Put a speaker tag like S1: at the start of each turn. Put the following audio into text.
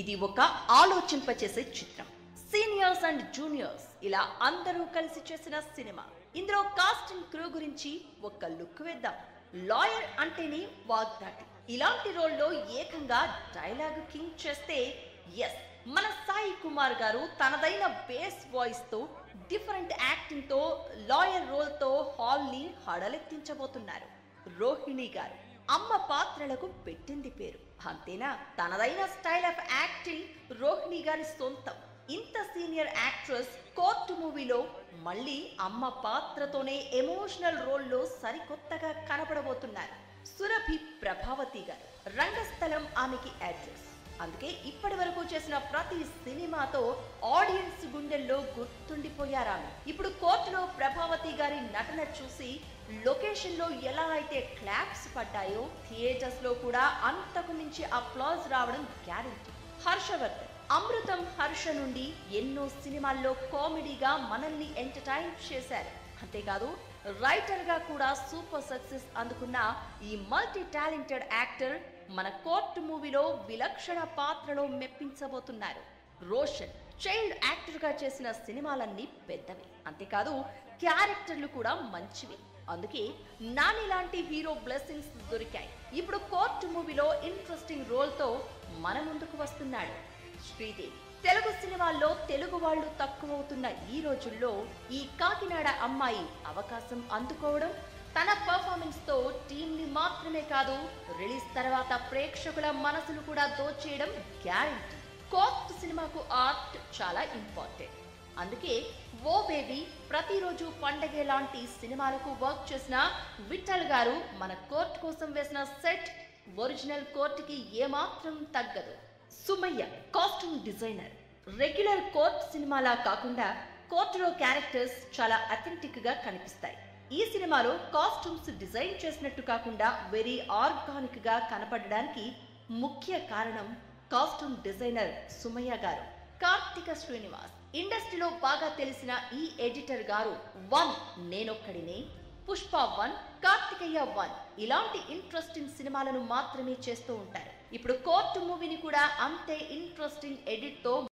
S1: ఇది ఒక ఆలోచింపచేసే చిత్రం. సీనియర్స్ అండ్ జూనియర్స్ ఇలా అందరూ కలిసి చేసిన సినిమా. ఇందులో కాస్ట్ అండ్ క్రూ గురించి ఒక లుక్ వేద్దాం. లాయర్ అంటేనే వాగ్దాటి. ఇలాంటి రోల్లో ఏకంగా డైలాగ్ కింగ్ చేస్తే ఎస్, మన సాయి కుమార్ గారు తనదైన బేస్ వాయిస్ తో, డిఫరెంట్ యాక్టింగ్ తో లాయర్ రోల్ తో హాల్ ని హడలెత్తించబోతున్నారు. రోహిణి గారు అమ్మ పాత్రలకు పెట్టింది పేరు. అంతేనా, తనదైన స్టైల్ ఆఫ్ యాక్టింగ్ రోహిణి గారి సొంతం. ఇంత సీనియర్ యాక్ట్రెస్ కోర్టు మూవీలో మళ్ళీ అమ్మ పాత్రతోనే ఎమోషనల్ రోల్లో సరికొత్తగా కనపడబోతున్నారు. సురభి ప్రభావతి గారు రంగస్థలం ఆమెకి అడ్రస్. అందుకే ఇప్పటి వరకు చేసిన ప్రతి సినిమాతో ఆడియన్స్ గుండెల్లో గుర్తుండిపోయారామె. ఇప్పుడు కోర్టులో ప్రభావతి గారి నటన చూసి లొకేషన్ లో ఎలా అయితే క్లాప్స్ పడ్డాయో, థియేటర్స్ లో కూడా అంతకు మించి అప్లాజ్ రావడం గ్యారెంటీ. హర్షవర్ధన్ అమృతం హర్ష నుండి ఎన్నో సినిమాల్లో కామెడీగా మనల్ని ఎంటర్టైన్ చేశారు. అంతేకాదు రైటర్ గా కూడా సూపర్ సక్సెస్ అందుకున్న ఈ మల్టీ టాలెంటెడ్ యాక్టర్ మన కోర్టు మూవీలో విలక్షణ పాత్రలో మెప్పించబోతున్నారు. రోషన్ చైల్డ్ యాక్టర్ గా చేసిన సినిమాలన్నీ పెద్దవి. అంతేకాదు క్యారెక్టర్లు కూడా మంచివి. అందుకే నాని లాంటి హీరో బ్లెస్సింగ్స్ దొరికాయి. ఇప్పుడు కోర్టు మూవీలో ఇంట్రెస్టింగ్ రోల్ తో మన ముందుకు వస్తున్నాడు. శ్రీదేవి తెలుగు సినిమాల్లో తెలుగు వాళ్ళు తక్కువవుతున్న ఈ రోజుల్లో ఈ కాకినాడ అమ్మాయి అవకాశం అందుకోవడం, తన పర్ఫార్మెన్స్ తో టీమ్ ని మాత్రమే కాదు, రిలీజ్ తర్వాత ప్రేక్షకుల మనసును కూడా దోచేయడం గ్యారెంటీ. కోర్టు సినిమాకు ఆర్ట్ చాలా ఇంపార్టెంట్. అందుకే ఓ బేబీ, ప్రతిరోజు పండగే లాంటి సినిమాలకు వర్క్ చేసిన విఠల్ గారు మన కోర్టు కోసం వేసిన సెట్ ఒరిజినల్ కోర్టుకి ఏమాత్రం తగ్గదు. Sumayya costume designer. Regular court సినిమాలా కాకుండా కోర్టులో క్యారెక్టర్స్ చాలా అథెంటిక్ గా కనిపిస్తాయి. ఈ సినిమాలో కాస్ట్యూమ్స్ డిజైన్ చేసినట్టు కాకుండా వెరీ ఆర్గానిక్ గా కనపడడానికి ముఖ్య కారణం కాస్ట్యూమ్ డిజైనర్ సుమయ్య గారు. కార్తిక శ్రీనివాస్ ఇండస్ట్రీలో బాగా తెలిసిన ఈ ఎడిటర్ గారు 1 నేనొక్కడినే, పుష్ప 1, కార్తికేయ 1 ఇలాంటి ఇంట్రెస్టింగ్ సినిమాలను మాత్రమే చేస్తూ ఉంటారు. ఇప్పుడు కోర్టు మూవీని కూడా అంతే ఇంట్రెస్టింగ్ ఎడిట్ తో